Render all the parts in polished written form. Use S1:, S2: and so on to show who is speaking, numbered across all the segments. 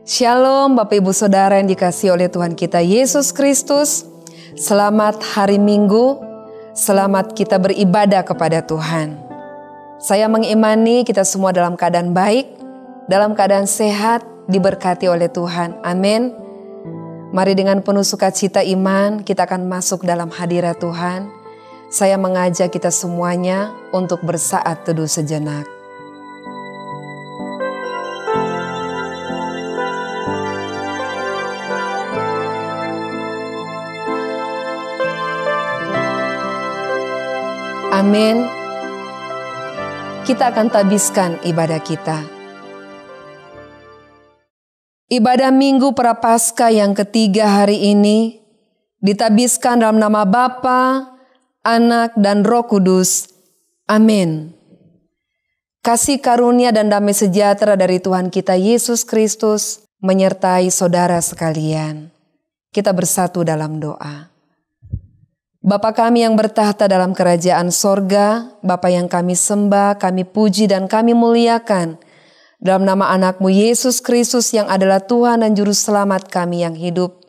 S1: Shalom Bapak Ibu Saudara yang dikasihi oleh Tuhan kita Yesus Kristus. Selamat hari Minggu, selamat kita beribadah kepada Tuhan. Saya mengimani kita semua dalam keadaan baik, dalam keadaan sehat, diberkati oleh Tuhan. Amin. Mari dengan penuh sukacita iman kita akan masuk dalam hadirat Tuhan. Saya mengajak kita semuanya untuk bersaat teduh sejenak. Amin. Kita akan tabiskan ibadah kita. Ibadah Minggu Prapaskah yang ketiga hari ini ditabiskan dalam nama Bapa, Anak, dan Roh Kudus. Amin. Kasih karunia dan damai sejahtera dari Tuhan kita Yesus Kristus menyertai saudara sekalian. Kita bersatu dalam doa. Bapa kami yang bertahta dalam kerajaan sorga, Bapa yang kami sembah, kami puji dan kami muliakan. Dalam nama anakmu Yesus Kristus yang adalah Tuhan dan Juru Selamat kami yang hidup.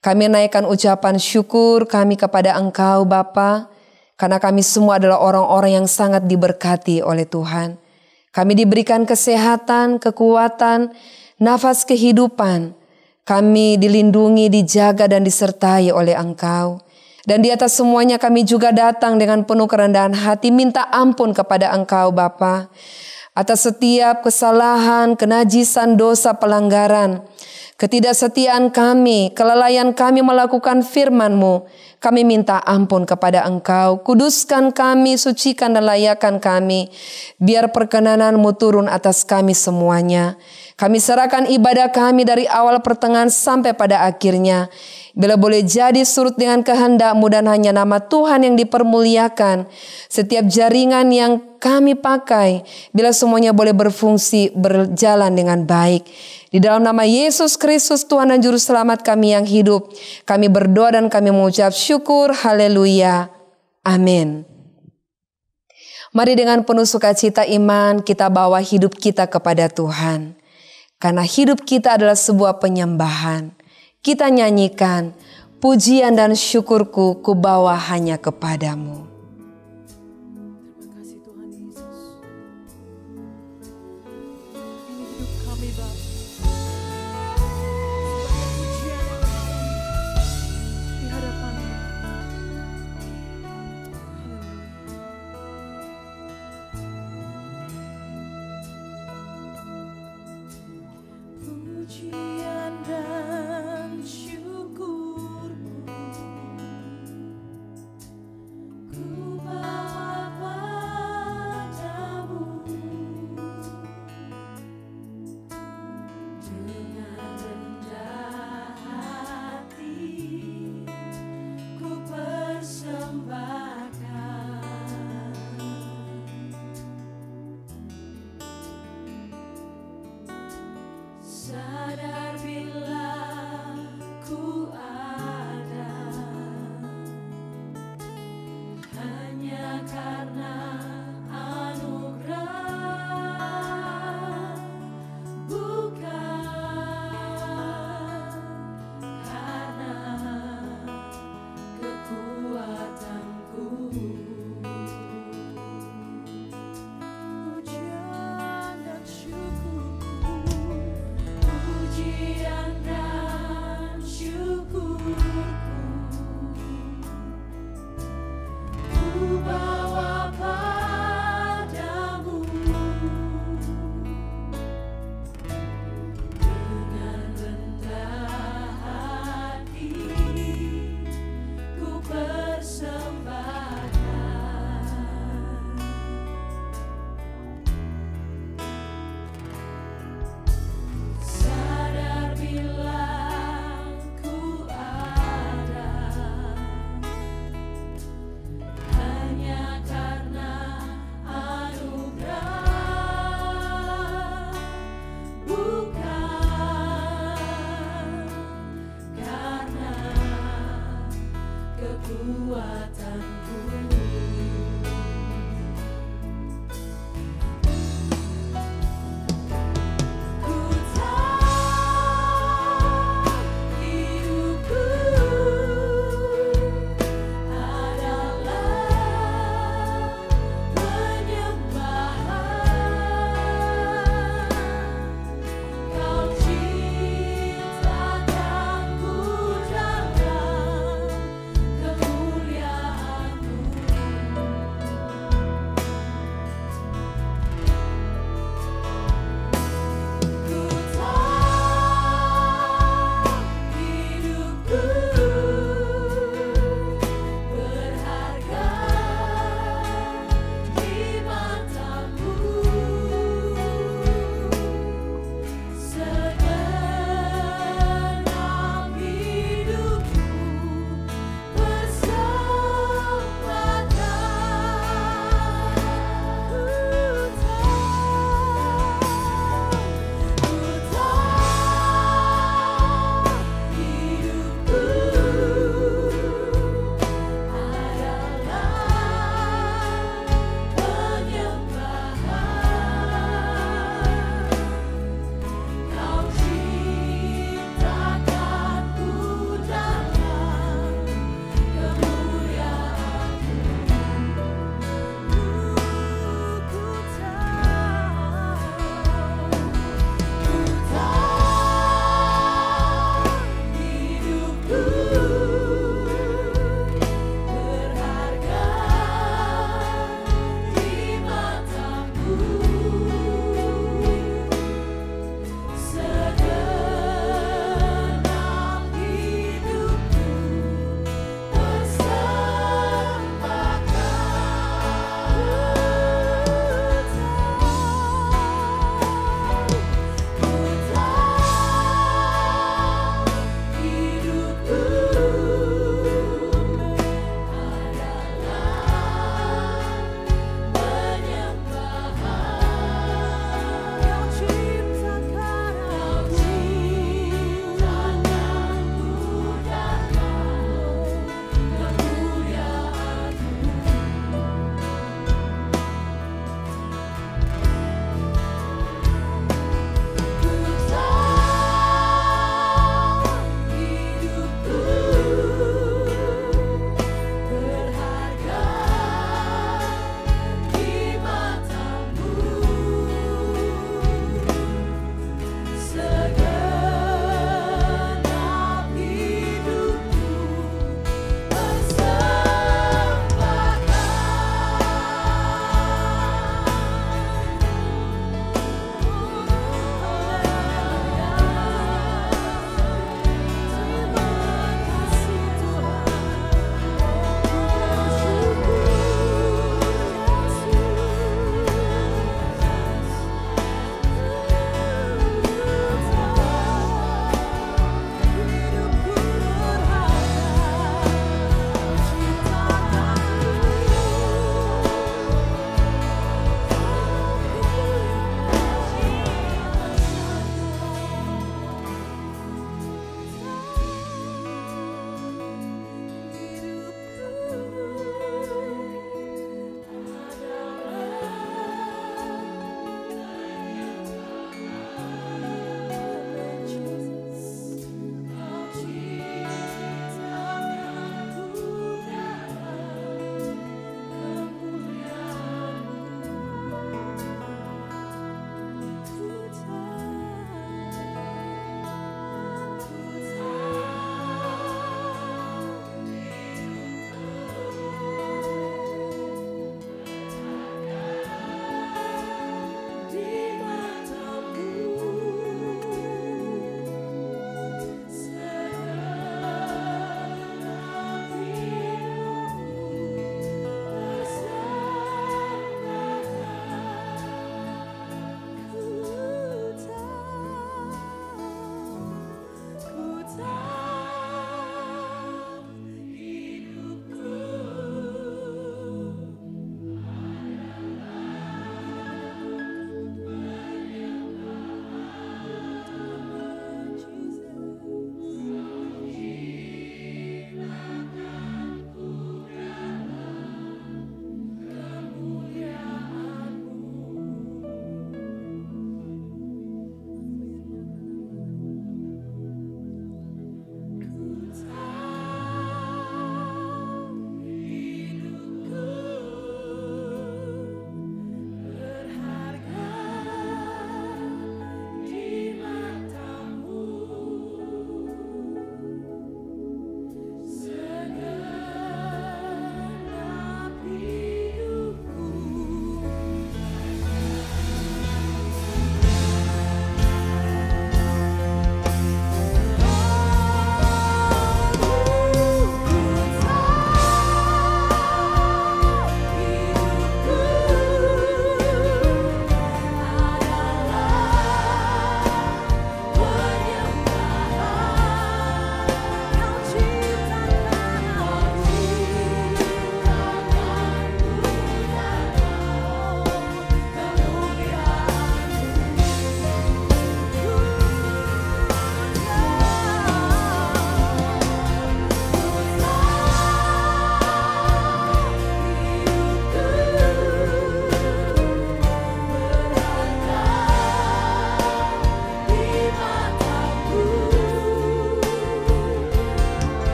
S1: Kami naikkan ucapan syukur kami kepada Engkau Bapa, karena kami semua adalah orang-orang yang sangat diberkati oleh Tuhan. Kami diberikan kesehatan, kekuatan, nafas kehidupan. Kami dilindungi, dijaga dan disertai oleh Engkau. Dan di atas semuanya kami juga datang dengan penuh kerendahan hati minta ampun kepada Engkau Bapa atas setiap kesalahan, kenajisan, dosa, pelanggaran, ketidaksetiaan kami, kelalaian kami melakukan firman-Mu. Kami minta ampun kepada Engkau, kuduskan kami, sucikan dan layakkan kami, biar perkenanan-Mu turun atas kami semuanya. Kami serahkan ibadah kami dari awal pertengahan sampai pada akhirnya. Bila boleh jadi surut dengan kehendak-Mu dan hanya nama Tuhan yang dipermuliakan. Setiap jaringan yang kami pakai, bila semuanya boleh berfungsi, berjalan dengan baik. Di dalam nama Yesus Kristus Tuhan dan Juru Selamat kami yang hidup, kami berdoa dan kami mengucap syukur. Haleluya. Amin. Mari dengan penuh sukacita iman kita bawa hidup kita kepada Tuhan. Karena hidup kita adalah sebuah penyembahan. Kita nyanyikan, pujian dan syukurku kubawa hanya kepadamu.
S2: Terima kasih Tuhan Yesus. Ini hidup kami Bapa. Sebagai pujian yang kami di hadapan-Mu. Pujian dan syukur-Mu ku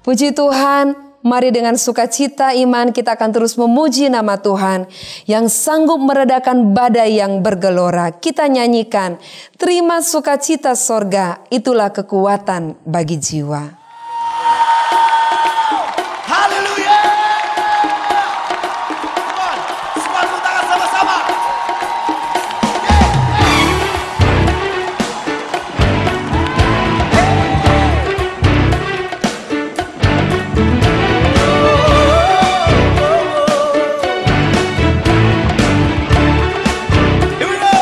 S1: Puji Tuhan, mari dengan sukacita iman kita akan terus memuji nama Tuhan yang sanggup meredakan badai yang bergelora. Kita nyanyikan, terima sukacita sorga, itulah kekuatan bagi jiwa.
S2: Haleluya. Come on. Semua tepuk tangan sama-sama. Here we go.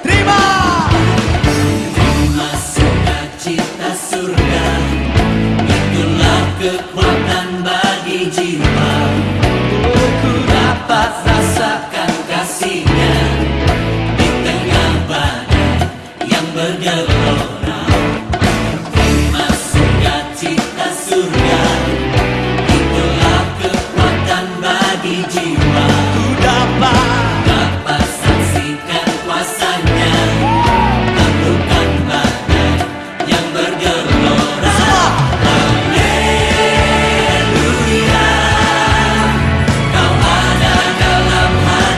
S2: Terima.
S3: Terima sukacita surga, itulah kekuatan bagi jiwa. Ku dapat rasakan kasih-Nya di tengah badai yang bergelora. Terima sukacita surga, itulah kekuatan bagi jiwa.
S2: Ku
S3: Dapat saksikan kuasa-Nya, taklukkan badai yang bergelora. Haleluya, Kau ada dalam hati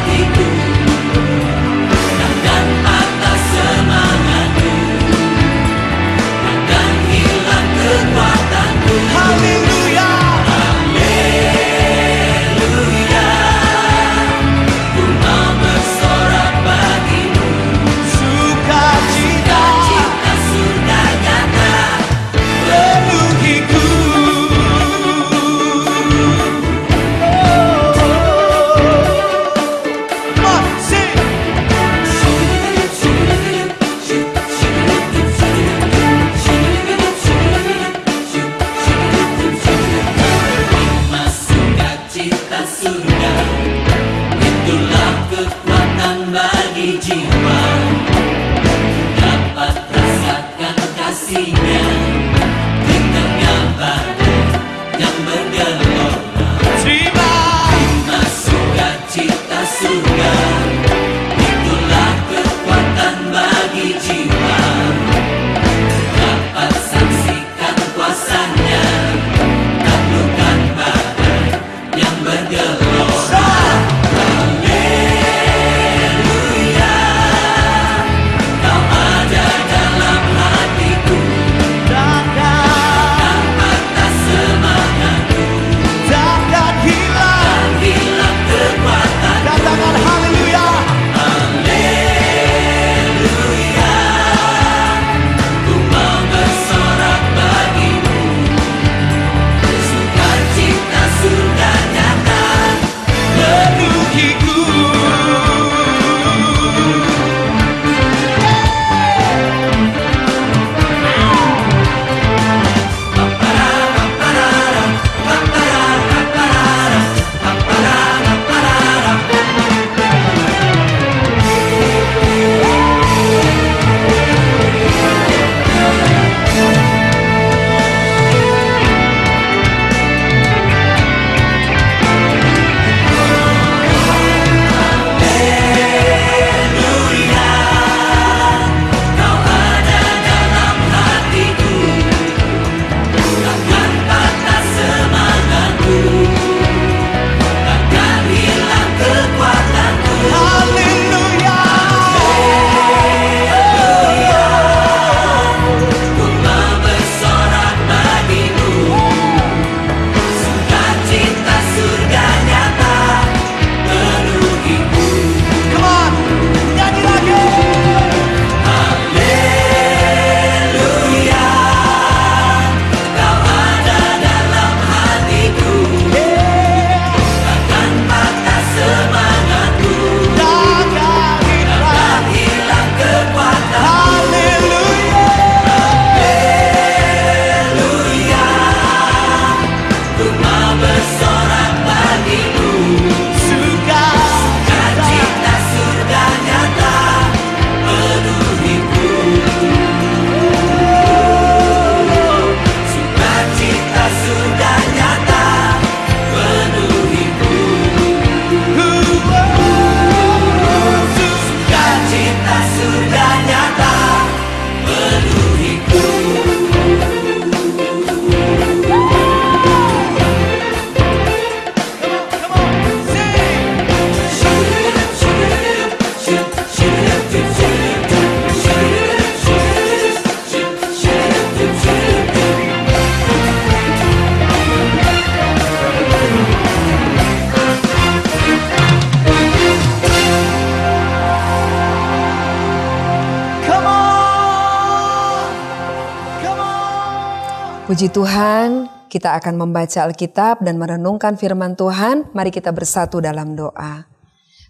S1: Puji Tuhan, kita akan membaca Alkitab dan merenungkan firman Tuhan. Mari kita bersatu dalam doa.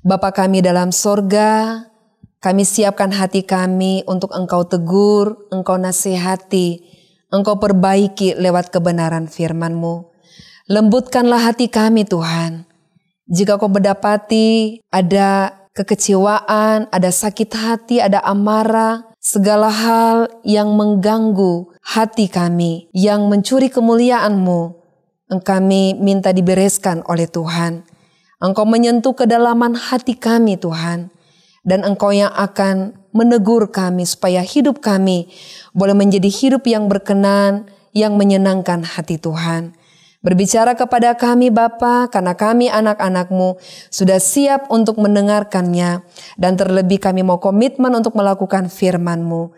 S1: Bapa kami dalam sorga, kami siapkan hati kami untuk Engkau tegur, Engkau nasihati, Engkau perbaiki lewat kebenaran firman-Mu. Lembutkanlah hati kami Tuhan. Jika Kau mendapati ada kekecewaan, ada sakit hati, ada amarah, segala hal yang mengganggu hati kami, yang mencuri kemuliaan-Mu, kami minta dibereskan oleh Tuhan. Engkau menyentuh kedalaman hati kami Tuhan, dan Engkau yang akan menegur kami supaya hidup kami boleh menjadi hidup yang berkenan, yang menyenangkan hati Tuhan. Berbicara kepada kami Bapa, karena kami anak-anak-Mu sudah siap untuk mendengarkannya, dan terlebih kami mau komitmen untuk melakukan firman-Mu.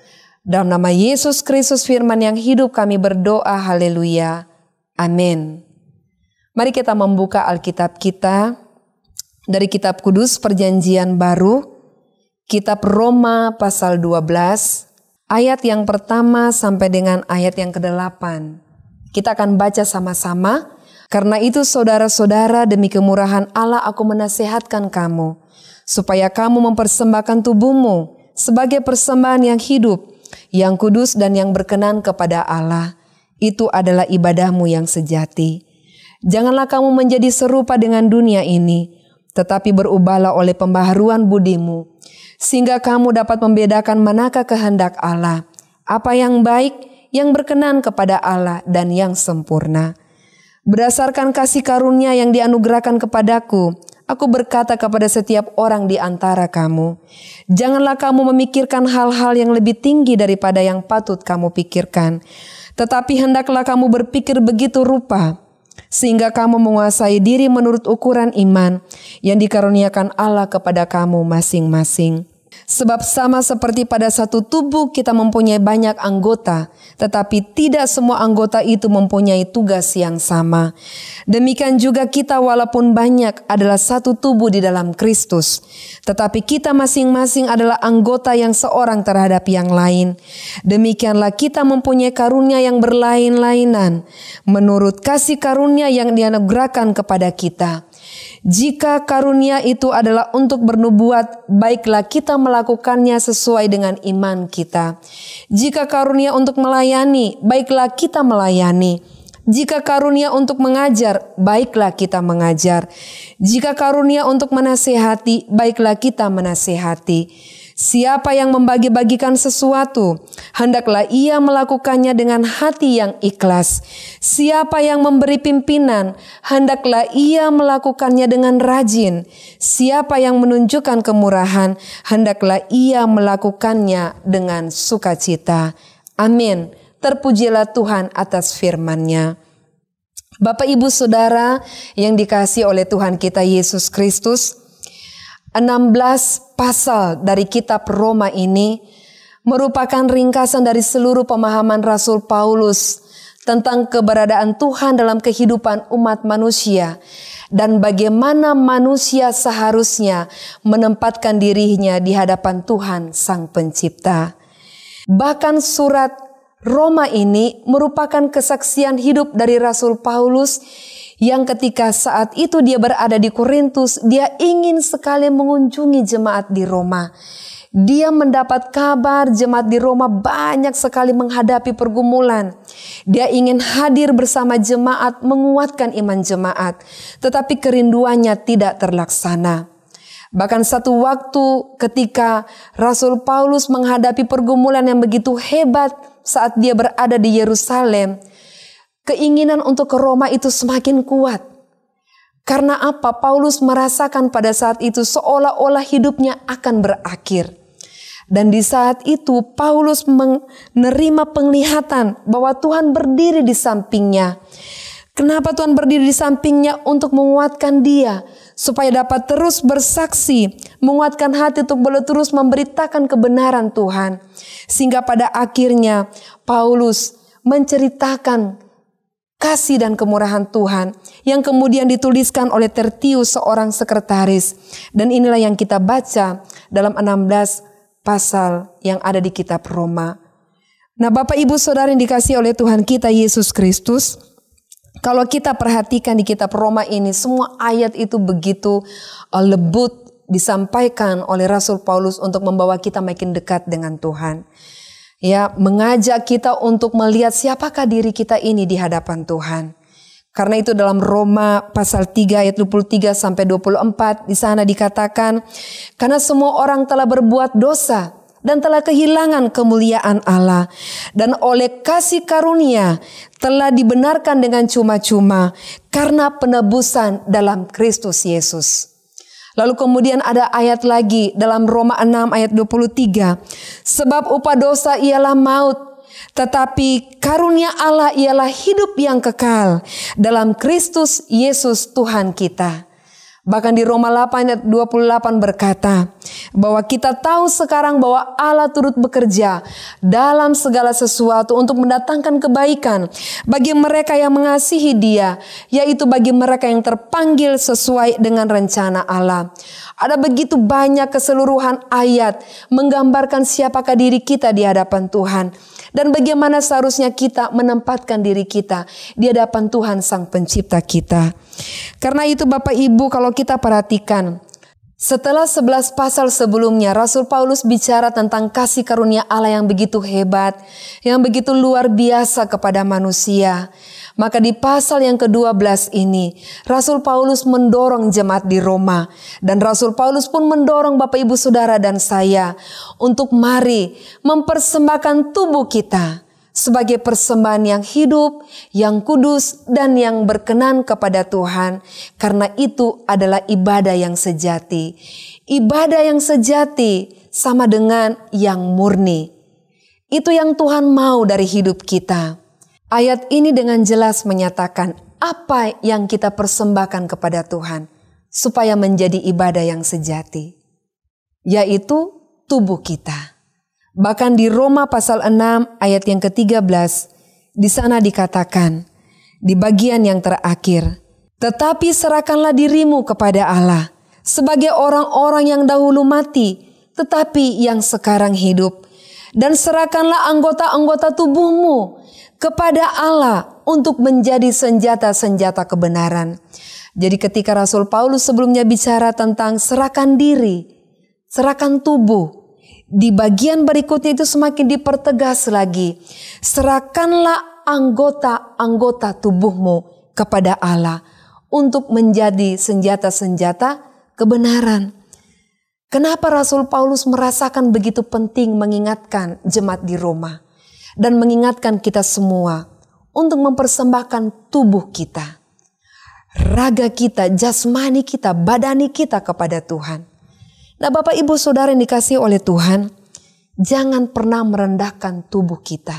S1: Dalam nama Yesus Kristus firman yang hidup kami berdoa, haleluya, amin. Mari kita membuka Alkitab kita dari Kitab Kudus Perjanjian Baru, Kitab Roma pasal 12, ayat yang pertama sampai dengan ayat yang ke-8. Kita akan baca sama-sama. Karena itu saudara-saudara, demi kemurahan Allah aku menasihatkan kamu, supaya kamu mempersembahkan tubuhmu sebagai persembahan yang hidup, yang kudus dan yang berkenan kepada Allah. Itu adalah ibadahmu yang sejati. Janganlah kamu menjadi serupa dengan dunia ini, tetapi berubahlah oleh pembaharuan budimu, sehingga kamu dapat membedakan manakah kehendak Allah, apa yang baik, yang berkenan kepada Allah dan yang sempurna. Berdasarkan kasih karunia yang dianugerahkan kepadaku, aku berkata kepada setiap orang di antara kamu, janganlah kamu memikirkan hal-hal yang lebih tinggi daripada yang patut kamu pikirkan, tetapi hendaklah kamu berpikir begitu rupa, sehingga kamu menguasai diri menurut ukuran iman yang dikaruniakan Allah kepada kamu masing-masing. Sebab sama seperti pada satu tubuh kita mempunyai banyak anggota, tetapi tidak semua anggota itu mempunyai tugas yang sama. Demikian juga kita walaupun banyak adalah satu tubuh di dalam Kristus, tetapi kita masing-masing adalah anggota yang seorang terhadap yang lain. Demikianlah kita mempunyai karunia yang berlain-lainan, menurut kasih karunia yang dianugerahkan kepada kita. Jika karunia itu adalah untuk bernubuat, baiklah kita melakukannya sesuai dengan iman kita. Jika karunia untuk melayani, baiklah kita melayani. Jika karunia untuk mengajar, baiklah kita mengajar. Jika karunia untuk menasihati, baiklah kita menasihati. Siapa yang membagi-bagikan sesuatu, hendaklah ia melakukannya dengan hati yang ikhlas. Siapa yang memberi pimpinan, hendaklah ia melakukannya dengan rajin. Siapa yang menunjukkan kemurahan, hendaklah ia melakukannya dengan sukacita. Amin. Terpujilah Tuhan atas firman-Nya. Bapak, Ibu, Saudara yang dikasihi oleh Tuhan kita Yesus Kristus, 16 pasal dari kitab Roma ini merupakan ringkasan dari seluruh pemahaman Rasul Paulus tentang keberadaan Tuhan dalam kehidupan umat manusia dan bagaimana manusia seharusnya menempatkan dirinya di hadapan Tuhan Sang Pencipta. Bahkan surat Roma ini merupakan kesaksian hidup dari Rasul Paulus yang ketika saat itu dia berada di Korintus, dia ingin sekali mengunjungi jemaat di Roma. Dia mendapat kabar jemaat di Roma banyak sekali menghadapi pergumulan. Dia ingin hadir bersama jemaat, menguatkan iman jemaat, tetapi kerinduannya tidak terlaksana. Bahkan satu waktu ketika Rasul Paulus menghadapi pergumulan yang begitu hebat saat dia berada di Yerusalem, keinginan untuk ke Roma itu semakin kuat. Karena apa? Paulus merasakan pada saat itu seolah-olah hidupnya akan berakhir. Dan di saat itu Paulus menerima penglihatan bahwa Tuhan berdiri di sampingnya. Kenapa Tuhan berdiri di sampingnya? Untuk menguatkan dia, supaya dapat terus bersaksi, menguatkan hati untuk boleh terus memberitakan kebenaran Tuhan. Sehingga pada akhirnya Paulus menceritakan kasih dan kemurahan Tuhan yang kemudian dituliskan oleh Tertius, seorang sekretaris. Dan inilah yang kita baca dalam 16 pasal yang ada di kitab Roma. Nah, Bapak Ibu Saudara yang dikasihi oleh Tuhan kita Yesus Kristus, kalau kita perhatikan di kitab Roma ini, semua ayat itu begitu lembut disampaikan oleh Rasul Paulus untuk membawa kita makin dekat dengan Tuhan. Ya, mengajak kita untuk melihat siapakah diri kita ini di hadapan Tuhan. Karena itu dalam Roma pasal 3 ayat 23 sampai 24 di sana dikatakan, karena semua orang telah berbuat dosa dan telah kehilangan kemuliaan Allah, dan oleh kasih karunia telah dibenarkan dengan cuma-cuma karena penebusan dalam Kristus Yesus. Lalu kemudian ada ayat lagi dalam Roma 6 ayat 23. Sebab upah dosa ialah maut, tetapi karunia Allah ialah hidup yang kekal dalam Kristus Yesus Tuhan kita. Bahkan di Roma 8 ayat 28 berkata bahwa kita tahu sekarang bahwa Allah turut bekerja dalam segala sesuatu untuk mendatangkan kebaikan bagi mereka yang mengasihi Dia, yaitu bagi mereka yang terpanggil sesuai dengan rencana Allah. Ada begitu banyak keseluruhan ayat menggambarkan siapakah diri kita di hadapan Tuhan dan bagaimana seharusnya kita menempatkan diri kita di hadapan Tuhan Sang Pencipta kita. Karena itu Bapak Ibu, kalau kita perhatikan, setelah 11 pasal sebelumnya Rasul Paulus bicara tentang kasih karunia Allah yang begitu hebat, yang begitu luar biasa kepada manusia. Maka di pasal yang ke-12 ini Rasul Paulus mendorong jemaat di Roma, dan Rasul Paulus pun mendorong Bapak Ibu Saudara dan saya untuk mari mempersembahkan tubuh kita sebagai persembahan yang hidup, yang kudus, dan yang berkenan kepada Tuhan. Karena itu adalah ibadah yang sejati. Ibadah yang sejati sama dengan yang murni. Itu yang Tuhan mau dari hidup kita. Ayat ini dengan jelas menyatakan apa yang kita persembahkan kepada Tuhan supaya menjadi ibadah yang sejati, yaitu tubuh kita. Bahkan di Roma pasal 6 ayat yang ke-13, di sana dikatakan di bagian yang terakhir, tetapi serahkanlah dirimu kepada Allah sebagai orang-orang yang dahulu mati, tetapi yang sekarang hidup. Dan serahkanlah anggota-anggota tubuhmu kepada Allah untuk menjadi senjata-senjata kebenaran. Jadi ketika Rasul Paulus sebelumnya bicara tentang serahkan diri, serahkan tubuh, di bagian berikutnya itu semakin dipertegas lagi. Serahkanlah anggota-anggota tubuhmu kepada Allah untuk menjadi senjata-senjata kebenaran. Kenapa Rasul Paulus merasakan begitu penting mengingatkan jemaat di Roma dan mengingatkan kita semua untuk mempersembahkan tubuh kita, raga kita, jasmani kita, badani kita kepada Tuhan. Nah, Bapak Ibu Saudara yang dikasihi oleh Tuhan, jangan pernah merendahkan tubuh kita.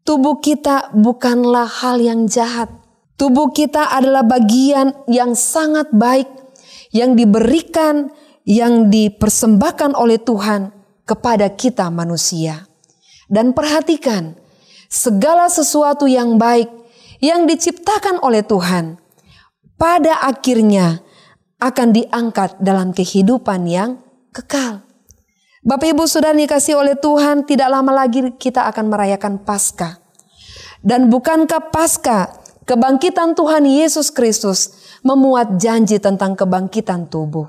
S1: Tubuh kita bukanlah hal yang jahat. Tubuh kita adalah bagian yang sangat baik yang diberikan, yang dipersembahkan oleh Tuhan kepada kita manusia. Dan perhatikan, segala sesuatu yang baik yang diciptakan oleh Tuhan pada akhirnya akan diangkat dalam kehidupan yang kekal. Bapak Ibu Saudara dikasihi oleh Tuhan, tidak lama lagi kita akan merayakan Paskah. Dan bukankah Paskah, kebangkitan Tuhan Yesus Kristus, memuat janji tentang kebangkitan tubuh?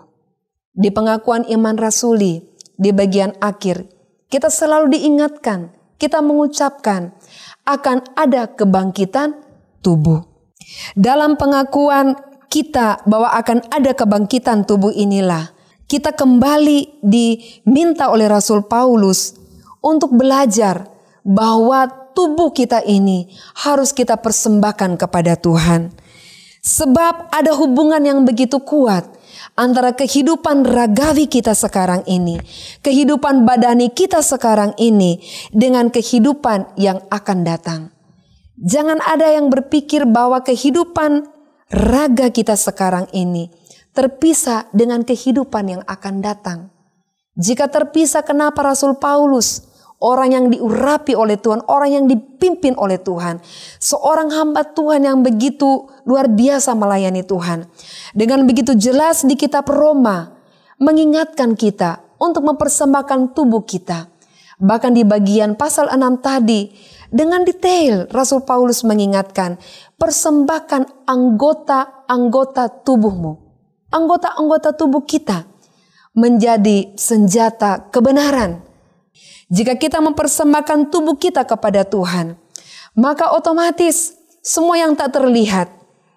S1: Di pengakuan iman rasuli, di bagian akhir, kita selalu diingatkan, kita mengucapkan akan ada kebangkitan tubuh. Dalam pengakuan kita bahwa akan ada kebangkitan tubuh inilah, kita kembali diminta oleh Rasul Paulus untuk belajar bahwa tubuh kita ini harus kita persembahkan kepada Tuhan. Sebab ada hubungan yang begitu kuat antara kehidupan ragawi kita sekarang ini, kehidupan badani kita sekarang ini, dengan kehidupan yang akan datang. Jangan ada yang berpikir bahwa kehidupan raga kita sekarang ini terpisah dengan kehidupan yang akan datang. Jika terpisah, kenapa Rasul Paulus, orang yang diurapi oleh Tuhan, orang yang dipimpin oleh Tuhan, seorang hamba Tuhan yang begitu luar biasa melayani Tuhan, dengan begitu jelas di kitab Roma mengingatkan kita untuk mempersembahkan tubuh kita, Bahkan di bagian pasal 6 tadi, dengan detail Rasul Paulus mengingatkan, persembahkan anggota-anggota tubuhmu. Anggota-anggota tubuh kita menjadi senjata kebenaran. Jika kita mempersembahkan tubuh kita kepada Tuhan, maka otomatis semua yang tak terlihat,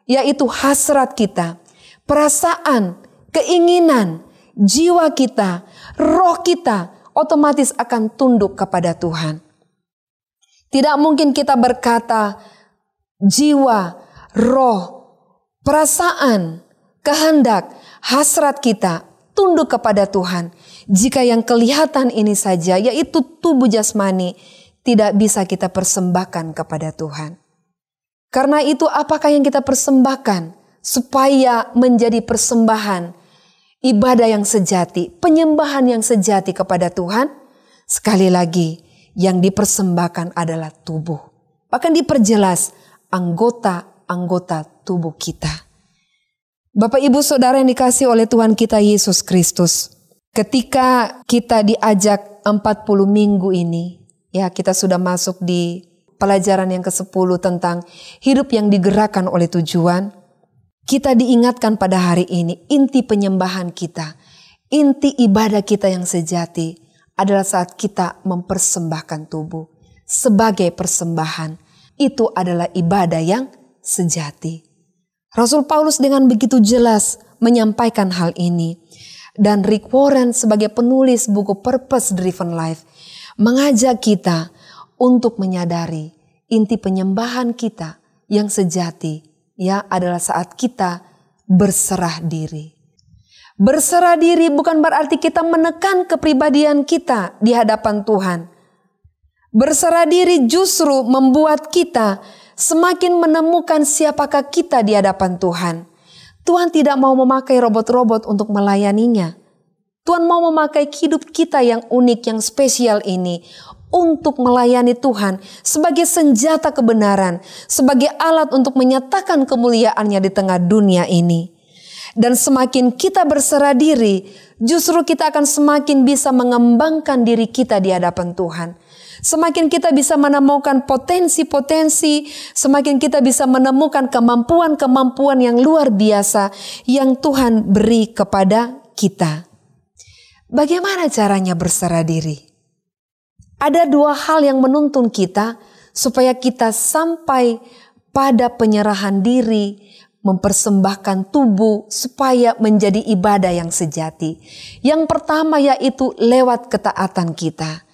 S1: yaitu hasrat kita, perasaan, keinginan, jiwa kita, roh kita, otomatis akan tunduk kepada Tuhan. Tidak mungkin kita berkata, jiwa, roh, perasaan, kehendak, hasrat kita tunduk kepada Tuhan, jika yang kelihatan ini saja, yaitu tubuh jasmani, tidak bisa kita persembahkan kepada Tuhan. Karena itu apakah yang kita persembahkan supaya menjadi persembahan ibadah yang sejati, penyembahan yang sejati kepada Tuhan? Sekali lagi, yang dipersembahkan adalah tubuh. Bahkan diperjelas anggota-anggota tubuh kita. Bapak Ibu Saudara yang dikasihi oleh Tuhan kita Yesus Kristus, ketika kita diajak 40 minggu ini, ya kita sudah masuk di pelajaran yang ke-10 tentang hidup yang digerakkan oleh tujuan. Kita diingatkan pada hari ini, inti penyembahan kita, inti ibadah kita yang sejati adalah saat kita mempersembahkan tubuh sebagai persembahan. Itu adalah ibadah yang sejati. Rasul Paulus dengan begitu jelas menyampaikan hal ini. Dan Rick Warren sebagai penulis buku Purpose Driven Life mengajak kita untuk menyadari inti penyembahan kita yang sejati, ya, adalah saat kita berserah diri. Berserah diri bukan berarti kita menekan kepribadian kita di hadapan Tuhan. Berserah diri justru membuat kita semakin menemukan siapakah kita di hadapan Tuhan. Tuhan tidak mau memakai robot-robot untuk melayaninya. Tuhan mau memakai hidup kita yang unik, yang spesial ini untuk melayani Tuhan sebagai senjata kebenaran, sebagai alat untuk menyatakan kemuliaan-Nya di tengah dunia ini. Dan semakin kita berserah diri, justru kita akan semakin bisa mengembangkan diri kita di hadapan Tuhan. Semakin kita bisa menemukan potensi-potensi, semakin kita bisa menemukan kemampuan-kemampuan yang luar biasa yang Tuhan beri kepada kita. Bagaimana caranya berserah diri? Ada dua hal yang menuntun kita supaya kita sampai pada penyerahan diri, mempersembahkan tubuh supaya menjadi ibadah yang sejati. Yang pertama yaitu lewat ketaatan kita.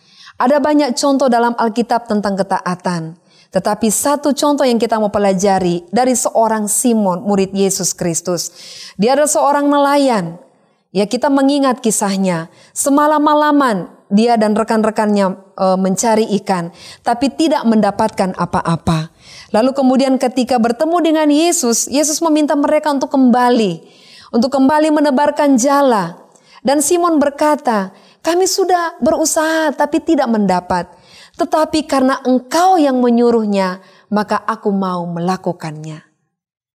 S1: Ada banyak contoh dalam Alkitab tentang ketaatan. Tetapi satu contoh yang kita mau pelajari dari seorang Simon, murid Yesus Kristus. Dia adalah seorang nelayan. Ya, kita mengingat kisahnya. Semalam-malaman dia dan rekan-rekannya mencari ikan, tapi tidak mendapatkan apa-apa. Lalu kemudian ketika bertemu dengan Yesus, Yesus meminta mereka untuk kembali menebarkan jala. Dan Simon berkata, kami sudah berusaha tapi tidak mendapat. Tetapi karena Engkau yang menyuruhnya, maka aku mau melakukannya.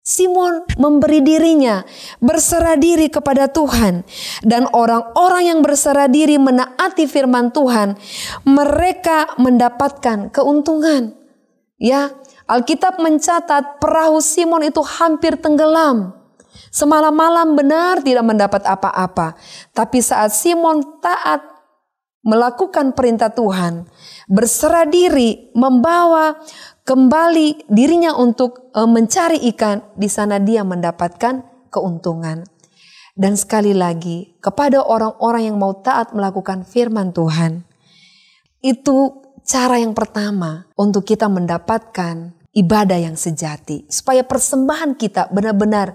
S1: Simon memberi dirinya, berserah diri kepada Tuhan. Dan orang-orang yang berserah diri menaati firman Tuhan, mereka mendapatkan keuntungan. Ya, Alkitab mencatat perahu Simon itu hampir tenggelam. Semalam-malam benar tidak mendapat apa-apa. Tapi saat Simon taat melakukan perintah Tuhan, berserah diri, membawa kembali dirinya untuk mencari ikan, di sana dia mendapatkan keuntungan. Dan sekali lagi, kepada orang-orang yang mau taat melakukan firman Tuhan, itu cara yang pertama untuk kita mendapatkan ibadah yang sejati. Supaya persembahan kita benar-benar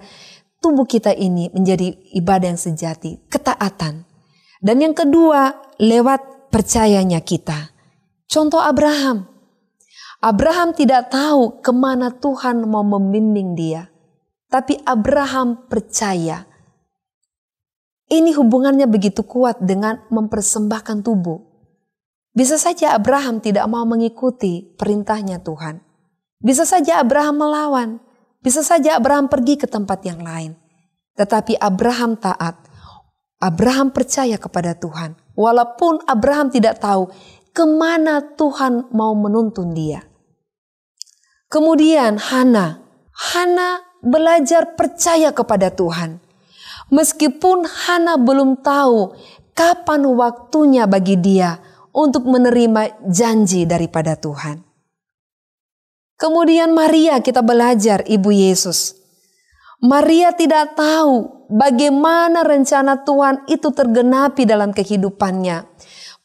S1: tubuh kita ini menjadi ibadah yang sejati, ketaatan. Dan yang kedua, lewat percayanya kita. Contoh Abraham. Abraham tidak tahu kemana Tuhan mau membimbing dia. Tapi Abraham percaya. Ini hubungannya begitu kuat dengan mempersembahkan tubuh. Bisa saja Abraham tidak mau mengikuti perintahnya Tuhan. Bisa saja Abraham melawan. Bisa saja Abraham pergi ke tempat yang lain. Tetapi Abraham taat. Abraham percaya kepada Tuhan. Walaupun Abraham tidak tahu kemana Tuhan mau menuntun dia. Kemudian Hana belajar percaya kepada Tuhan. Meskipun Hana belum tahu kapan waktunya bagi dia untuk menerima janji daripada Tuhan. Kemudian Maria, kita belajar Ibu Yesus. Maria tidak tahu bagaimana rencana Tuhan itu tergenapi dalam kehidupannya.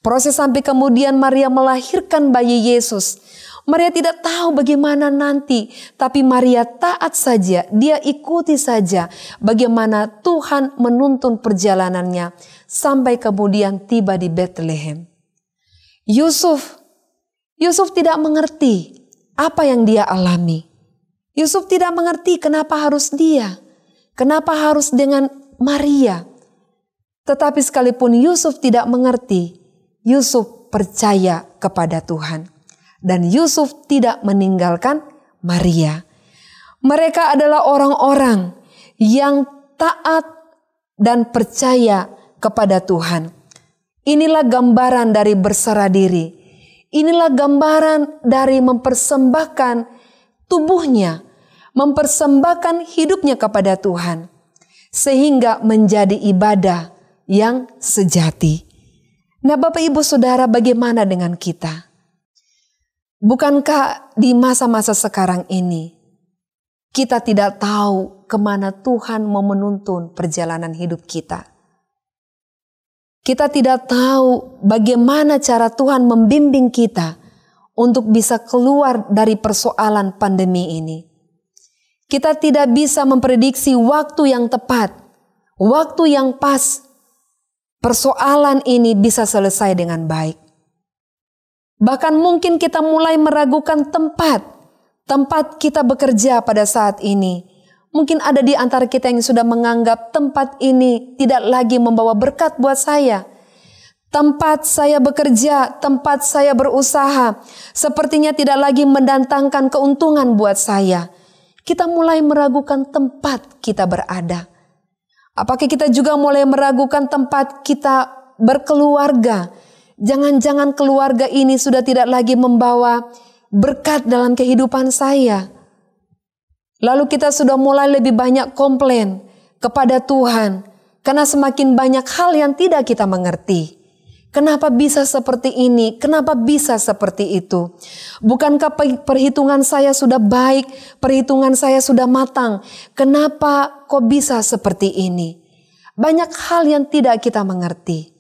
S1: Proses sampai kemudian Maria melahirkan bayi Yesus. Maria tidak tahu bagaimana nanti, tapi Maria taat saja, dia ikuti saja bagaimana Tuhan menuntun perjalanannya sampai kemudian tiba di Bethlehem. Yusuf tidak mengerti apa yang dia alami. Yusuf tidak mengerti kenapa harus dia, kenapa harus dengan Maria. Tetapi sekalipun Yusuf tidak mengerti, Yusuf percaya kepada Tuhan. Dan Yusuf tidak meninggalkan Maria. Mereka adalah orang-orang yang taat dan percaya kepada Tuhan. Inilah gambaran dari berserah diri. Inilah gambaran dari mempersembahkan tubuhnya, mempersembahkan hidupnya kepada Tuhan. Sehingga menjadi ibadah yang sejati. Nah, Bapak Ibu Saudara, bagaimana dengan kita? Bukankah di masa-masa sekarang ini kita tidak tahu kemana Tuhan mau menuntun perjalanan hidup kita? Kita tidak tahu bagaimana cara Tuhan membimbing kita untuk bisa keluar dari persoalan pandemi ini. Kita tidak bisa memprediksi waktu yang tepat, waktu yang pas persoalan ini bisa selesai dengan baik. Bahkan mungkin kita mulai meragukan tempat kita bekerja pada saat ini. Mungkin ada di antara kita yang sudah menganggap tempat ini tidak lagi membawa berkat buat saya. Tempat saya bekerja, tempat saya berusaha, sepertinya tidak lagi mendatangkan keuntungan buat saya. Kita mulai meragukan tempat kita berada. Apakah kita juga mulai meragukan tempat kita berkeluarga? Jangan-jangan keluarga ini sudah tidak lagi membawa berkat dalam kehidupan saya. Lalu kita sudah mulai lebih banyak komplain kepada Tuhan. Karena semakin banyak hal yang tidak kita mengerti. Kenapa bisa seperti ini? Kenapa bisa seperti itu? Bukankah perhitungan saya sudah baik? Perhitungan saya sudah matang. Kenapa kok bisa seperti ini? Banyak hal yang tidak kita mengerti.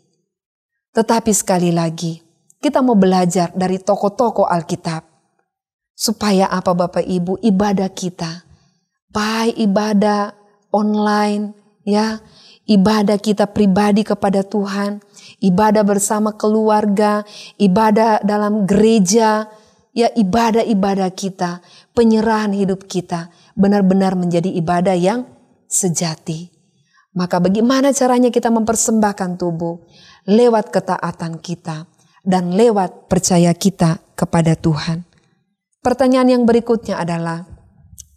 S1: Tetapi sekali lagi, kita mau belajar dari tokoh-tokoh Alkitab. Supaya apa Bapak Ibu? Ibadah kita, baik ibadah online, ya, ibadah kita pribadi kepada Tuhan, ibadah bersama keluarga, ibadah dalam gereja, ya ibadah-ibadah kita, penyerahan hidup kita, benar-benar menjadi ibadah yang sejati. Maka bagaimana caranya kita mempersembahkan tubuh? Lewat ketaatan kita dan lewat percaya kita kepada Tuhan. Pertanyaan yang berikutnya adalah,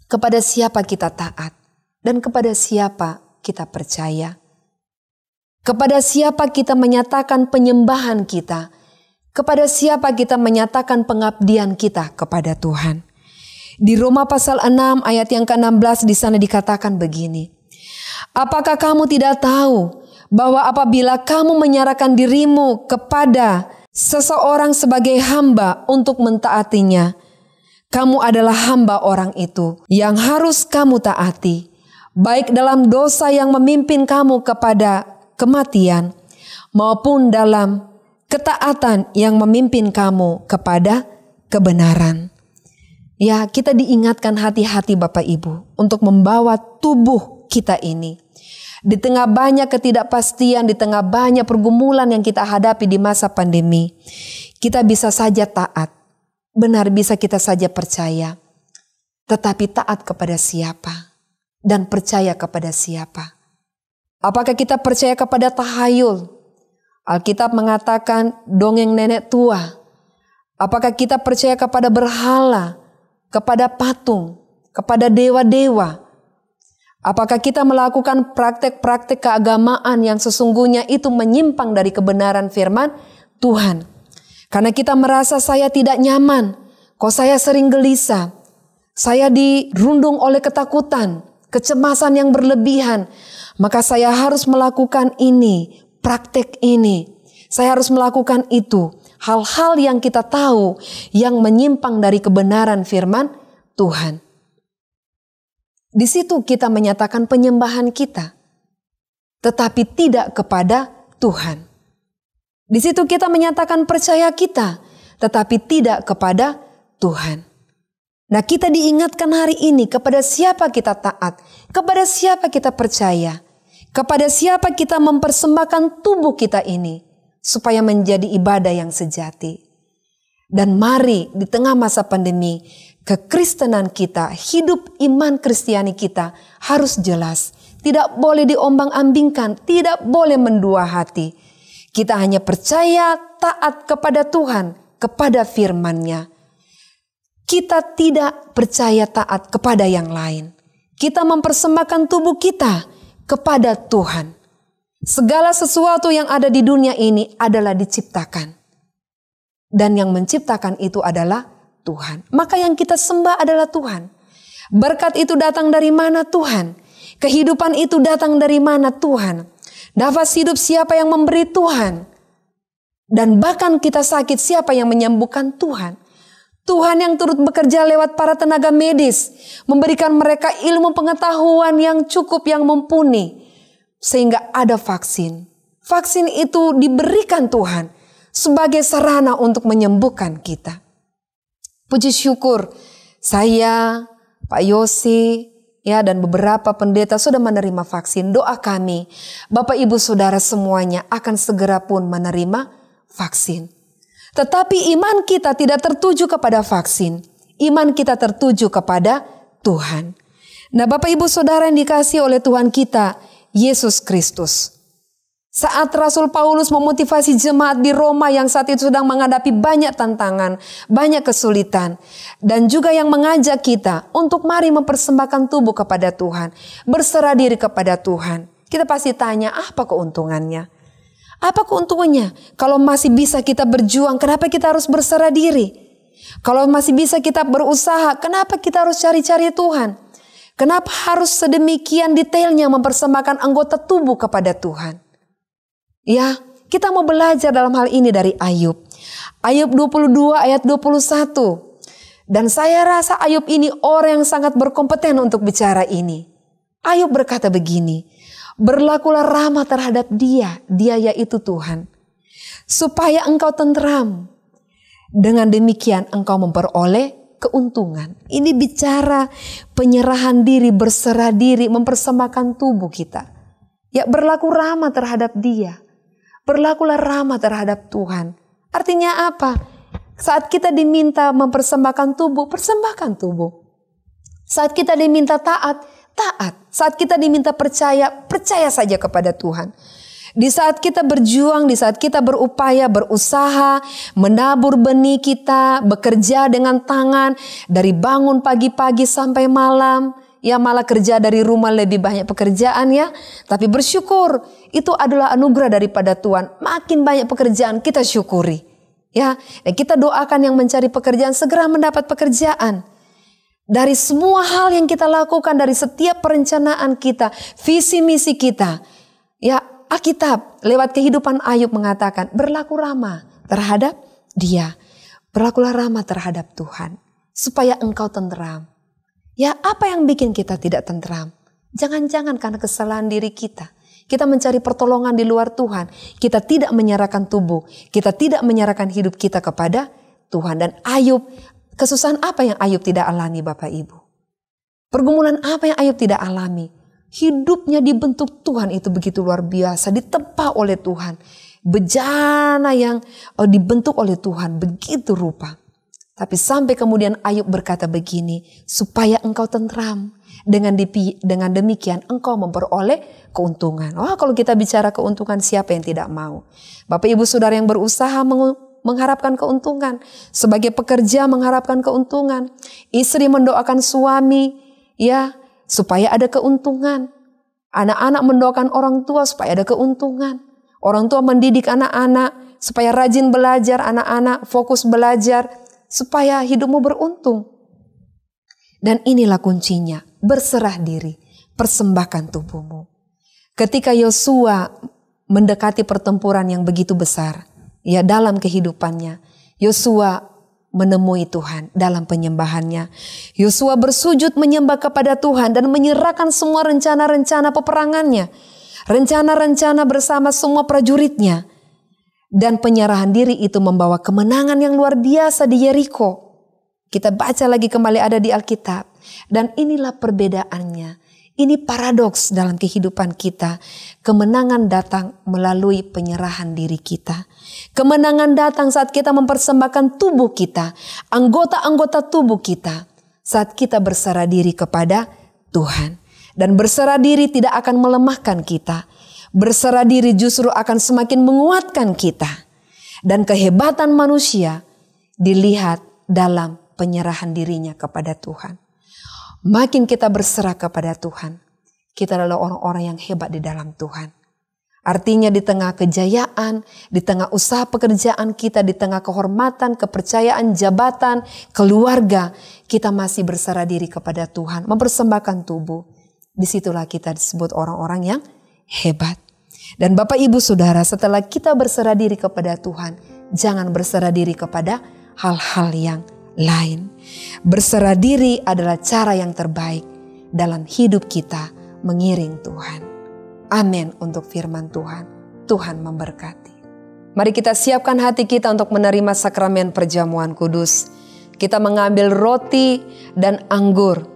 S1: kepada siapa kita taat dan kepada siapa kita percaya? Kepada siapa kita menyatakan penyembahan kita? Kepada siapa kita menyatakan pengabdian kita kepada Tuhan? Di Roma pasal 6 ayat yang ke-16 di sana dikatakan begini. Apakah kamu tidak tahu bahwa apabila kamu menyerahkan dirimu kepada seseorang sebagai hamba untuk mentaatinya, kamu adalah hamba orang itu yang harus kamu taati, baik dalam dosa yang memimpin kamu kepada kematian, maupun dalam ketaatan yang memimpin kamu kepada kebenaran. Ya, kita diingatkan hati-hati Bapak Ibu untuk membawa tubuh kita ini. Di tengah banyak ketidakpastian, di tengah banyak pergumulan yang kita hadapi di masa pandemi, kita bisa saja taat. Benar, bisa kita saja percaya. Tetapi taat kepada siapa? Dan percaya kepada siapa? Apakah kita percaya kepada tahayul? Alkitab mengatakan dongeng nenek tua. Apakah kita percaya kepada berhala, kepada patung, kepada dewa-dewa? Apakah kita melakukan praktek-praktek keagamaan yang sesungguhnya itu menyimpang dari kebenaran firman Tuhan? Karena kita merasa saya tidak nyaman, kok saya sering gelisah, saya dirundung oleh ketakutan, kecemasan yang berlebihan, maka saya harus melakukan ini, praktek ini. Saya harus melakukan itu. Hal-hal yang kita tahu yang menyimpang dari kebenaran firman Tuhan. Di situ kita menyatakan penyembahan kita, tetapi tidak kepada Tuhan. Di situ kita menyatakan percaya kita, tetapi tidak kepada Tuhan. Nah, kita diingatkan hari ini kepada siapa kita taat, kepada siapa kita percaya, kepada siapa kita mempersembahkan tubuh kita ini supaya menjadi ibadah yang sejati. Dan mari di tengah masa pandemi, kekristenan kita, hidup iman Kristiani kita harus jelas. Tidak boleh diombang-ambingkan, tidak boleh mendua hati. Kita hanya percaya taat kepada Tuhan, kepada firman-Nya. Kita tidak percaya taat kepada yang lain. Kita mempersembahkan tubuh kita kepada Tuhan. Segala sesuatu yang ada di dunia ini adalah diciptakan. Dan yang menciptakan itu adalah Tuhan. Maka yang kita sembah adalah Tuhan. Berkat itu datang dari mana? Tuhan. Kehidupan itu datang dari mana? Tuhan. Nafas hidup siapa yang memberi? Tuhan. Dan bahkan kita sakit siapa yang menyembuhkan? Tuhan. Tuhan yang turut bekerja lewat para tenaga medis, memberikan mereka ilmu pengetahuan yang cukup, yang mumpuni, sehingga ada vaksin. Vaksin itu diberikan Tuhan sebagai sarana untuk menyembuhkan kita. Puji syukur, saya, Pak Yosi, ya, dan beberapa pendeta sudah menerima vaksin. Doa kami, Bapak Ibu Saudara semuanya akan segera pun menerima vaksin. Tetapi iman kita tidak tertuju kepada vaksin. Iman kita tertuju kepada Tuhan. Nah, Bapak Ibu Saudara yang dikasihi oleh Tuhan kita, Yesus Kristus. Saat Rasul Paulus memotivasi jemaat di Roma yang saat itu sedang menghadapi banyak tantangan, banyak kesulitan. Dan juga yang mengajak kita untuk mari mempersembahkan tubuh kepada Tuhan. Berserah diri kepada Tuhan. Kita pasti tanya, apa keuntungannya? Apa keuntungannya? Kalau masih bisa kita berjuang, kenapa kita harus berserah diri? Kalau masih bisa kita berusaha, kenapa kita harus cari-cari Tuhan? Kenapa harus sedemikian detailnya mempersembahkan anggota tubuh kepada Tuhan? Ya, kita mau belajar dalam hal ini dari Ayub. Ayub 22 ayat 21. Dan saya rasa Ayub ini orang yang sangat berkompeten untuk bicara ini. Ayub berkata begini, berlakulah ramah terhadap dia yaitu Tuhan, supaya engkau tentram. Dengan demikian engkau memperoleh keuntungan. Ini bicara penyerahan diri, berserah diri, mempersembahkan tubuh kita. Ya, berlaku ramah terhadap dia. Berlakulah ramah terhadap Tuhan. Artinya apa? Saat kita diminta mempersembahkan tubuh, persembahkan tubuh. Saat kita diminta taat, taat. Saat kita diminta percaya, percaya saja kepada Tuhan. Di saat kita berjuang, di saat kita berupaya, berusaha, menabur benih kita, bekerja dengan tangan, dari bangun pagi-pagi sampai malam, ya malah kerja dari rumah lebih banyak pekerjaan ya. Tapi bersyukur, itu adalah anugerah daripada Tuhan. Makin banyak pekerjaan kita syukuri. Ya, dan kita doakan yang mencari pekerjaan segera mendapat pekerjaan. Dari semua hal yang kita lakukan, dari setiap perencanaan kita, visi misi kita. Ya, Alkitab lewat kehidupan Ayub mengatakan berlaku ramah terhadap dia. Berlakulah ramah terhadap Tuhan supaya engkau tentram. Ya, apa yang bikin kita tidak tentram? Jangan-jangan karena kesalahan diri kita. Kita mencari pertolongan di luar Tuhan. Kita tidak menyerahkan tubuh. Kita tidak menyerahkan hidup kita kepada Tuhan. Dan Ayub, kesusahan apa yang Ayub tidak alami Bapak Ibu? Pergumulan apa yang Ayub tidak alami? Hidupnya dibentuk Tuhan itu begitu luar biasa. Ditempa oleh Tuhan. Bejana yang dibentuk oleh Tuhan begitu rupa. Tapi sampai kemudian Ayub berkata begini, supaya engkau tentram. Dengan demikian engkau memperoleh keuntungan. Wah, kalau kita bicara keuntungan, siapa yang tidak mau? Bapak Ibu Saudara yang berusaha mengharapkan keuntungan. Sebagai pekerja mengharapkan keuntungan. Istri mendoakan suami ya supaya ada keuntungan. Anak-anak mendoakan orang tua supaya ada keuntungan. Orang tua mendidik anak-anak supaya rajin belajar, anak-anak fokus belajar, supaya hidupmu beruntung. Dan inilah kuncinya, berserah diri, persembahkan tubuhmu. Ketika Yosua mendekati pertempuran yang begitu besar, ya dalam kehidupannya, Yosua menemui Tuhan dalam penyembahannya. Yosua bersujud menyembah kepada Tuhan dan menyerahkan semua rencana-rencana peperangannya, rencana-rencana bersama semua prajuritnya. Dan penyerahan diri itu membawa kemenangan yang luar biasa di Yeriko. Kita baca lagi kembali ada di Alkitab. Dan inilah perbedaannya. Ini paradoks dalam kehidupan kita. Kemenangan datang melalui penyerahan diri kita. Kemenangan datang saat kita mempersembahkan tubuh kita. Anggota-anggota tubuh kita. Saat kita berserah diri kepada Tuhan. Dan berserah diri tidak akan melemahkan kita. Berserah diri justru akan semakin menguatkan kita. Dan kehebatan manusia dilihat dalam penyerahan dirinya kepada Tuhan. Makin kita berserah kepada Tuhan, kita adalah orang-orang yang hebat di dalam Tuhan. Artinya di tengah kejayaan, di tengah usaha pekerjaan kita, di tengah kehormatan, kepercayaan, jabatan, keluarga, kita masih berserah diri kepada Tuhan, mempersembahkan tubuh. Disitulah kita disebut orang-orang yang hebat. Dan Bapak Ibu Saudara, setelah kita berserah diri kepada Tuhan, jangan berserah diri kepada hal-hal yang lain. Berserah diri adalah cara yang terbaik dalam hidup kita mengiring Tuhan. Amin untuk firman Tuhan. Tuhan memberkati. Mari kita siapkan hati kita untuk menerima sakramen perjamuan kudus. Kita mengambil roti dan anggur.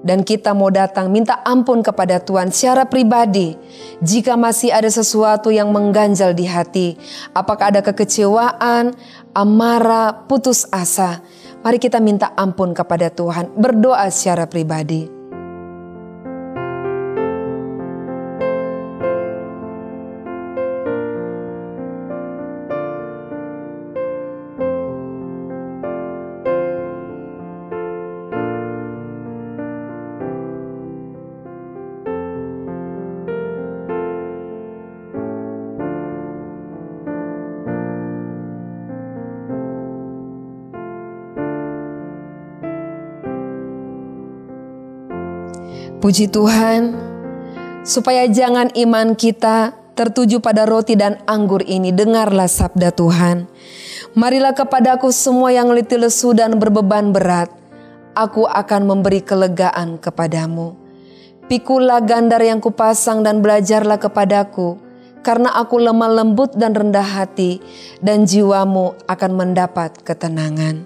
S1: Dan kita mau datang minta ampun kepada Tuhan secara pribadi. Jika masih ada sesuatu yang mengganjal di hati. Apakah ada kekecewaan, amarah, putus asa. Mari kita minta ampun kepada Tuhan. Berdoa secara pribadi. Puji Tuhan, supaya jangan iman kita tertuju pada roti dan anggur ini, dengarlah sabda Tuhan. Marilah kepadaku semua yang letih lesu dan berbeban berat, aku akan memberi kelegaan kepadamu. Pikulah gandar yang kupasang dan belajarlah kepadaku, karena aku lemah lembut dan rendah hati, dan jiwamu akan mendapat ketenangan.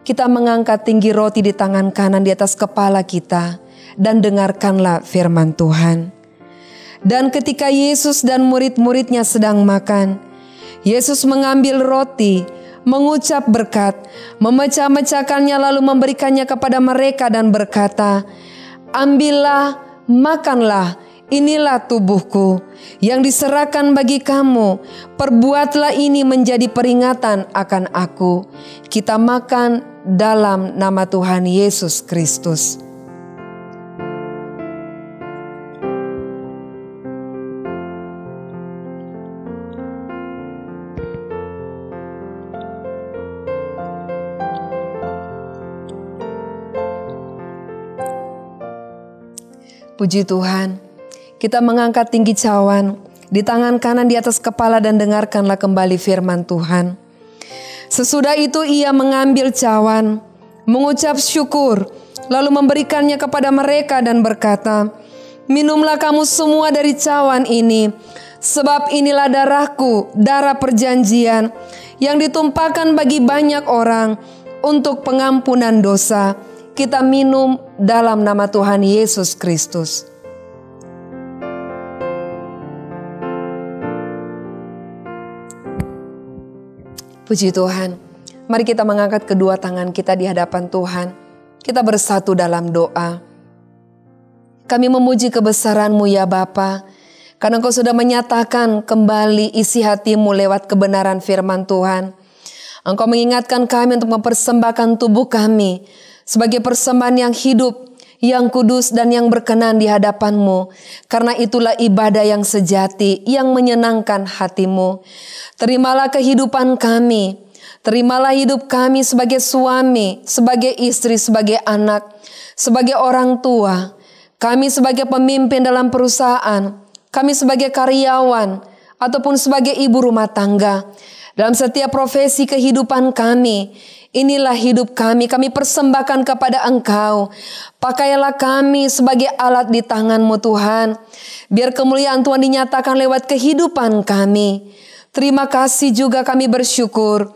S1: Kita mengangkat tinggi roti di tangan kanan di atas kepala kita, dan dengarkanlah firman Tuhan. Dan ketika Yesus dan murid-muridnya sedang makan, Yesus mengambil roti, mengucap berkat, memecah-mecahkannya lalu memberikannya kepada mereka dan berkata, "Ambillah, makanlah, inilah tubuhku yang diserahkan bagi kamu. Perbuatlah ini menjadi peringatan akan aku." Kita makan dalam nama Tuhan Yesus Kristus. Puji Tuhan, kita mengangkat tinggi cawan di tangan kanan di atas kepala dan dengarkanlah kembali firman Tuhan. Sesudah itu ia mengambil cawan, mengucap syukur, lalu memberikannya kepada mereka dan berkata, "Minumlah kamu semua dari cawan ini, sebab inilah darahku, darah perjanjian, yang ditumpahkan bagi banyak orang untuk pengampunan dosa. Kita minum dalam nama Tuhan Yesus Kristus." Puji Tuhan. Mari kita mengangkat kedua tangan kita di hadapan Tuhan. Kita bersatu dalam doa. Kami memuji kebesaran-Mu ya Bapa, karena Engkau sudah menyatakan kembali isi hati-Mu lewat kebenaran firman Tuhan. Engkau mengingatkan kami untuk mempersembahkan tubuh kami sebagai persembahan yang hidup, yang kudus dan yang berkenan di hadapan-Mu. Karena itulah ibadah yang sejati, yang menyenangkan hati-Mu. Terimalah kehidupan kami, terimalah hidup kami sebagai suami, sebagai istri, sebagai anak, sebagai orang tua, kami sebagai pemimpin dalam perusahaan, kami sebagai karyawan, ataupun sebagai ibu rumah tangga. Dalam setiap profesi kehidupan kami, inilah hidup kami persembahkan kepada Engkau. Pakailah kami sebagai alat di tangan-Mu Tuhan. Biar kemuliaan Tuhan dinyatakan lewat kehidupan kami. Terima kasih juga kami bersyukur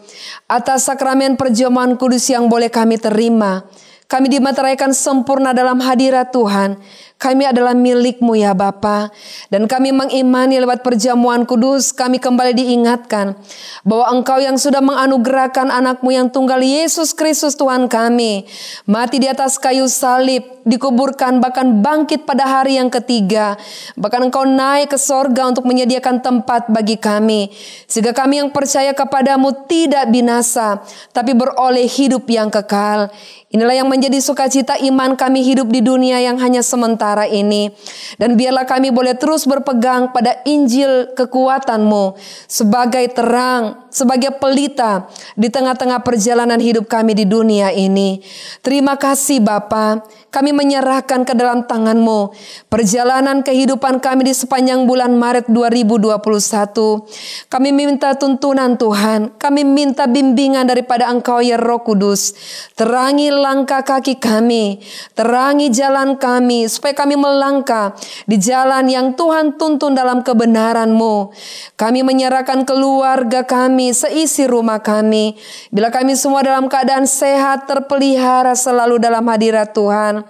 S1: atas sakramen perjamuan kudus yang boleh kami terima. Kami dimateraikan sempurna dalam hadirat Tuhan. Kami adalah milik-Mu ya Bapa. Dan kami mengimani lewat perjamuan kudus kami kembali diingatkan bahwa Engkau yang sudah menganugerahkan anak-Mu yang tunggal Yesus Kristus Tuhan kami. Mati di atas kayu salib, dikuburkan bahkan bangkit pada hari yang ketiga. Bahkan Engkau naik ke sorga untuk menyediakan tempat bagi kami. Sehingga kami yang percaya kepada-Mu tidak binasa tapi beroleh hidup yang kekal. Inilah yang menjadi sukacita iman kami hidup di dunia yang hanya sementara ini. Dan biarlah kami boleh terus berpegang pada Injil kekuatan-Mu sebagai terang, sebagai pelita di tengah-tengah perjalanan hidup kami di dunia ini. Terima kasih Bapa, kami menyerahkan ke dalam tangan-Mu perjalanan kehidupan kami di sepanjang bulan Maret 2021. Kami minta tuntunan Tuhan, kami minta bimbingan daripada Engkau ya Roh Kudus. Terangi langkah kaki kami, terangi jalan kami, supaya kami melangkah di jalan yang Tuhan tuntun dalam kebenaran-Mu. Kami menyerahkan keluarga kami, seisi rumah kami. Bila kami semua dalam keadaan sehat, terpelihara selalu dalam hadirat Tuhan.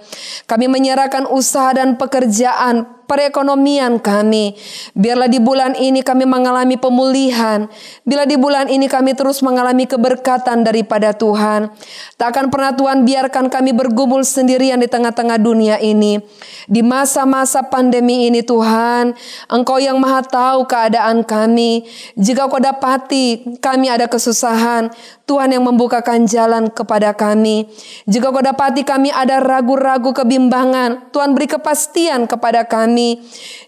S1: Kami menyerahkan usaha dan pekerjaan, perekonomian kami. Biarlah di bulan ini kami mengalami pemulihan. Bila di bulan ini kami terus mengalami keberkatan daripada Tuhan. Tak akan pernah Tuhan biarkan kami bergumul sendirian di tengah-tengah dunia ini. Di masa-masa pandemi ini Tuhan, Engkau yang maha tahu keadaan kami. Jika Kau dapati kami ada kesusahan, Tuhan yang membukakan jalan kepada kami. Jika Kau dapati kami ada ragu-ragu kebimbangan, Tuhan beri kepastian kepada kami.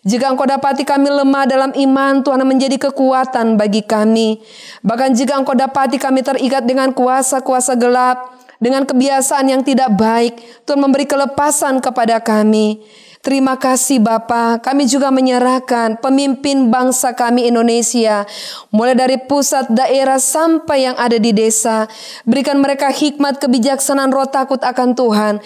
S1: Jika Engkau dapati kami lemah dalam iman, Tuhan menjadi kekuatan bagi kami. Bahkan jika Engkau dapati kami terikat dengan kuasa-kuasa gelap, dengan kebiasaan yang tidak baik, Tuhan memberi kelepasan kepada kami. Terima kasih Bapa, kami juga menyerahkan pemimpin bangsa kami Indonesia, mulai dari pusat, daerah sampai yang ada di desa. Berikan mereka hikmat, kebijaksanaan, roh takut akan Tuhan.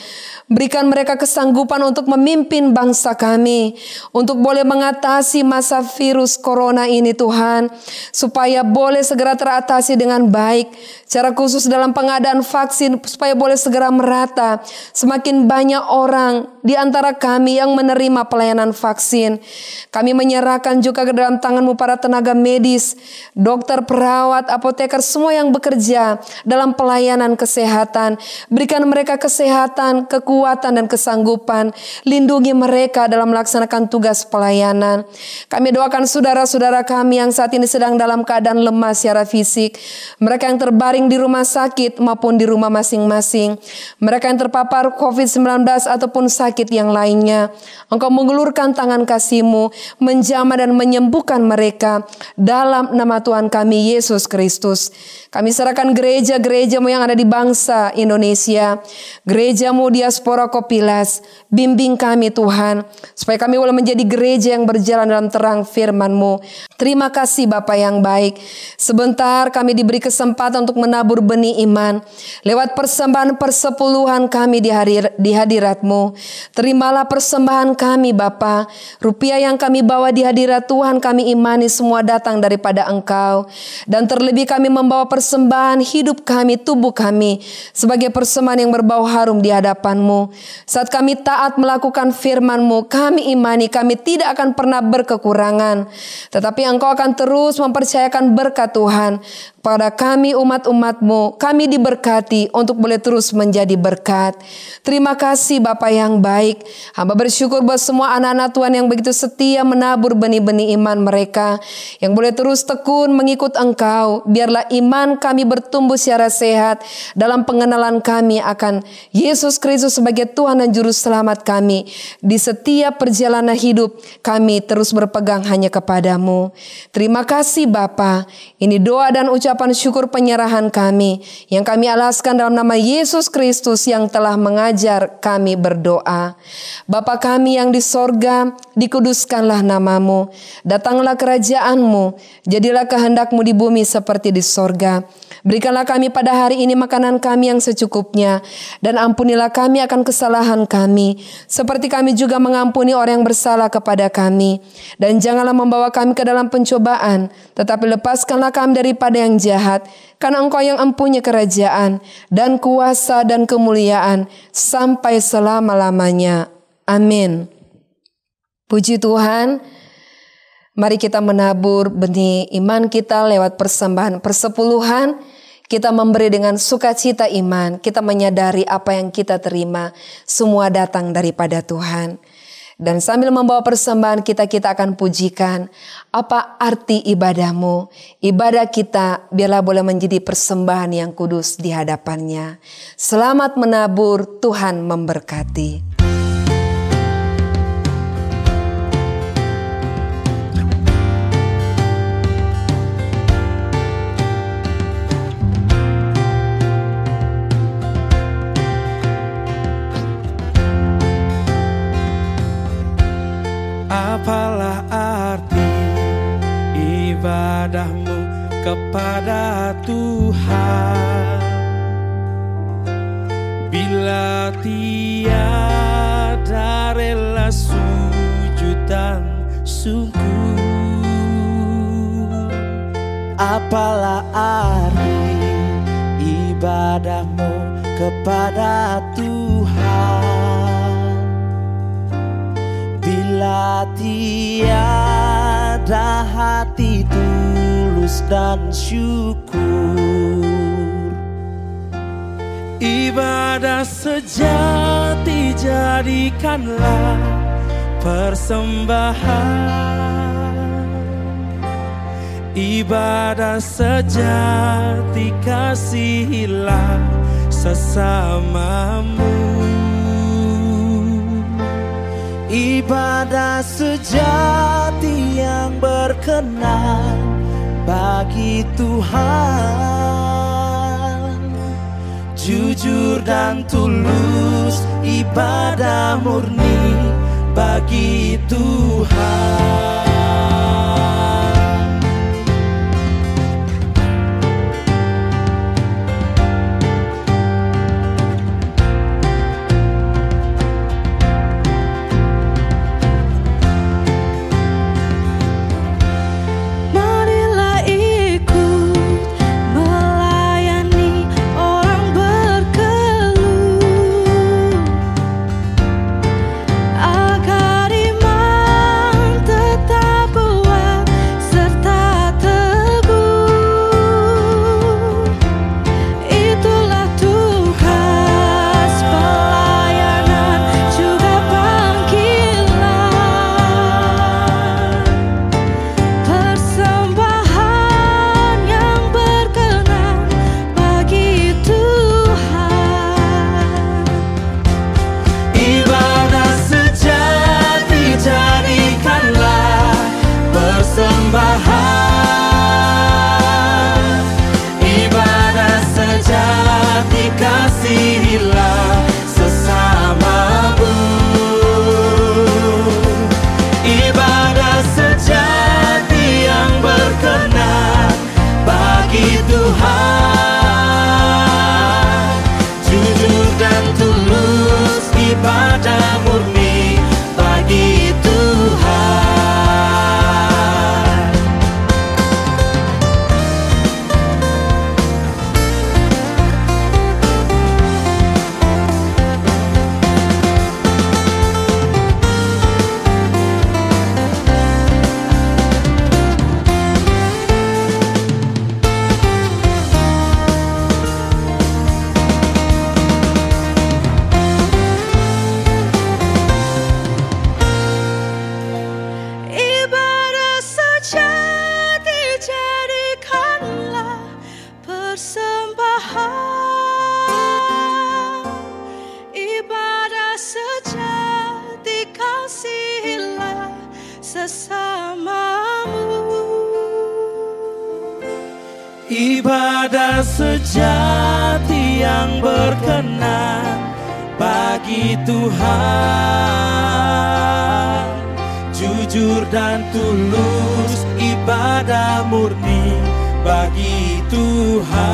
S1: Berikan mereka kesanggupan untuk memimpin bangsa kami, untuk boleh mengatasi masa virus corona ini Tuhan, supaya boleh segera teratasi dengan baik. Secara khusus dalam pengadaan vaksin, supaya boleh segera merata. Semakin banyak orang di antara kami yang menerima pelayanan vaksin. Kami menyerahkan juga ke dalam tangan-Mu para tenaga medis, dokter, perawat, apoteker, semua yang bekerja dalam pelayanan kesehatan. Berikan mereka kesehatan, kekuatan dan kesanggupan. Lindungi mereka dalam melaksanakan tugas pelayanan. Kami doakan saudara-saudara kami yang saat ini sedang dalam keadaan lemah secara fisik. Mereka yang terbaring di rumah sakit maupun di rumah masing-masing. Mereka yang terpapar COVID-19 ataupun sakit yang lainnya. Engkau mengulurkan tangan kasih-Mu, menjamah dan menyembuhkan mereka dalam nama Tuhan kami Yesus Kristus. Kami serahkan gereja-gereja-Mu yang ada di bangsa Indonesia, gereja-Mu diaspora Kopilas. Bimbing kami Tuhan, supaya kami boleh menjadi gereja yang berjalan dalam terang firman-Mu. Terima kasih Bapa yang baik. Sebentar kami diberi kesempatan untuk menabur benih iman lewat persembahan persepuluhan kami di hadirat-Mu. Terimalah persembahan kami Bapa. Rupiah yang kami bawa di hadirat Tuhan kami imani semua datang daripada Engkau. Dan terlebih kami membawa persembahan hidup kami, tubuh kami sebagai persembahan yang berbau harum di hadapan-Mu. Saat kami taat melakukan firman-Mu, kami imani kami tidak akan pernah berkekurangan. Tetapi Engkau akan terus mempercayakan berkat Tuhan pada kami umat-umat-Mu. Kami diberkati untuk boleh terus menjadi berkat. Terima kasih Bapa yang baik. Hamba bersyukur bersyukur buat semua anak-anak Tuhan yang begitu setia menabur benih-benih iman mereka, yang boleh terus tekun mengikut Engkau. Biarlah iman kami bertumbuh secara sehat dalam pengenalan kami akan Yesus Kristus sebagai Tuhan dan Juru Selamat kami. Di setiap perjalanan hidup kami terus berpegang hanya kepadamu. Terima kasih Bapa. Ini doa dan ucapan syukur penyerahan kami yang kami alaskan dalam nama Yesus Kristus yang telah mengajar kami berdoa. Bapa kami yang di sorga, dikuduskanlah namamu. Datanglah kerajaanmu, jadilah kehendakmu di bumi seperti di sorga. Berikanlah kami pada hari ini makanan kami yang secukupnya, dan ampunilah kami akan kesalahan kami, seperti kami juga mengampuni orang yang bersalah kepada kami. Dan janganlah membawa kami ke dalam pencobaan, tetapi lepaskanlah kami daripada yang jahat, karena Engkau yang empunya kerajaan, dan kuasa dan kemuliaan, sampai selama-lamanya. Amin. Puji Tuhan. Mari kita menabur benih iman kita lewat persembahan persepuluhan. Kita memberi dengan sukacita iman. Kita menyadari apa yang kita terima semua datang daripada Tuhan. Dan sambil membawa persembahan kita akan pujikan apa arti ibadahmu. Ibadah kita biarlah boleh menjadi persembahan yang kudus di hadapannya. Selamat menabur, Tuhan memberkati.
S2: Apalah arti ibadahmu kepada Tuhan bila tiada rela sujud dan syukur?
S4: Apalah arti ibadahmu kepada Tuhan bila tiada hati tulus dan syukur?
S2: Ibadah sejati jadikanlah persembahan. Ibadah sejati kasihilah sesamamu.
S4: Ibadah sejati yang berkenan bagi Tuhan, jujur dan tulus, ibadah murni bagi Tuhan. bersamamu. Ibadah sejati yang berkenan bagi Tuhan, jujur dan tulus, ibadah murni bagi Tuhan.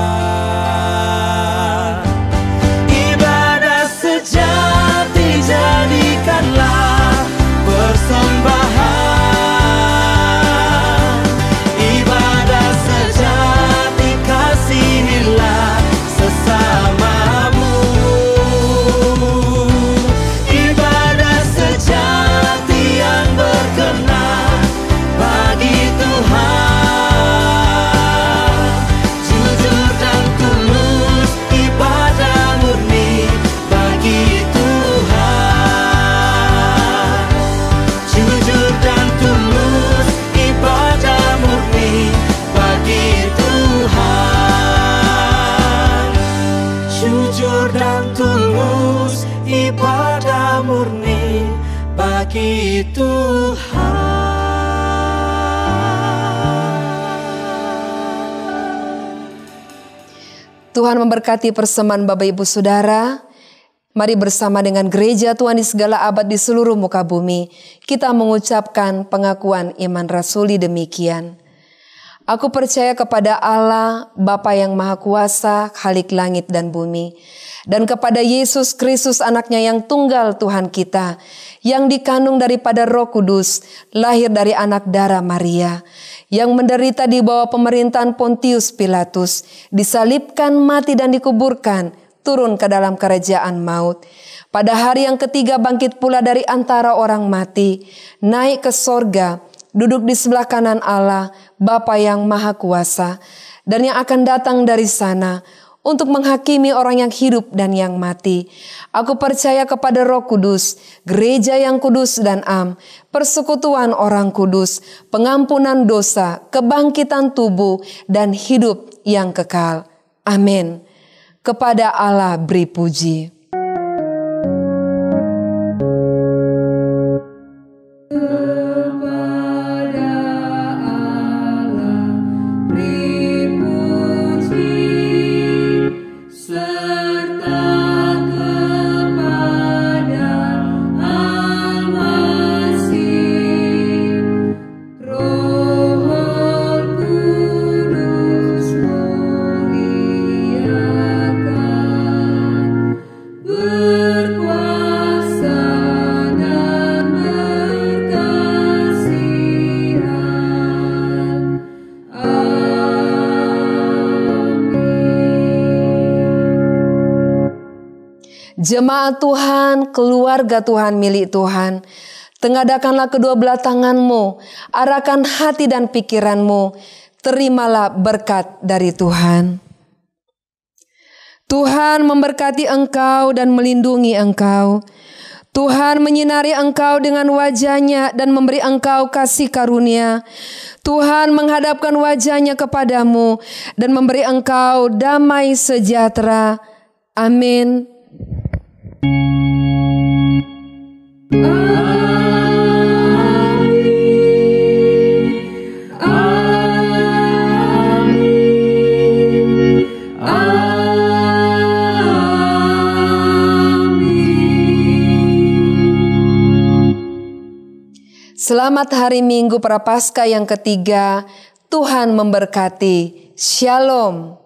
S4: Ibadah sejati jadikanlah persembahan, ibadah sejati kasihilah sesamamu. Ibadah sejati yang berkenan bagi Tuhan, jujur dan tulus, ibadah murni bagi Tuhan. Jujur dan tulus, ibadah murni bagi Tuhan. Jujur dan tulus, ibadah murni bagi Tuhan.
S1: Tuhan memberkati persembahan Bapak Ibu Saudara. Mari bersama dengan gereja Tuhan di segala abad di seluruh muka bumi, kita mengucapkan pengakuan iman rasuli demikian. Aku percaya kepada Allah, Bapa yang Maha Kuasa, Khalik langit dan bumi, dan kepada Yesus Kristus anaknya yang tunggal Tuhan kita, yang dikandung daripada Roh Kudus, lahir dari anak darah Maria, yang menderita di bawah pemerintahan Pontius Pilatus, disalibkan, mati dan dikuburkan, turun ke dalam kerajaan maut. Pada hari yang ketiga bangkit pula dari antara orang mati, naik ke sorga, duduk di sebelah kanan Allah, Bapa yang Maha Kuasa, dan yang akan datang dari sana untuk menghakimi orang yang hidup dan yang mati. Aku percaya kepada Roh Kudus, gereja yang kudus dan am, persekutuan orang kudus, pengampunan dosa, kebangkitan tubuh, dan hidup yang kekal. Amin. Kepada Allah beri puji. Jemaat Tuhan, keluarga Tuhan, milik Tuhan, tengadakanlah kedua belah tanganmu, arahkan hati dan pikiranmu, terimalah berkat dari Tuhan. Tuhan memberkati engkau dan melindungi engkau. Tuhan menyinari engkau dengan wajah-Nya dan memberi engkau kasih karunia. Tuhan menghadapkan wajah-Nya kepadamu dan memberi engkau damai sejahtera. Amin. Selamat hari Minggu Prapaskah yang ketiga. Tuhan memberkati. Shalom.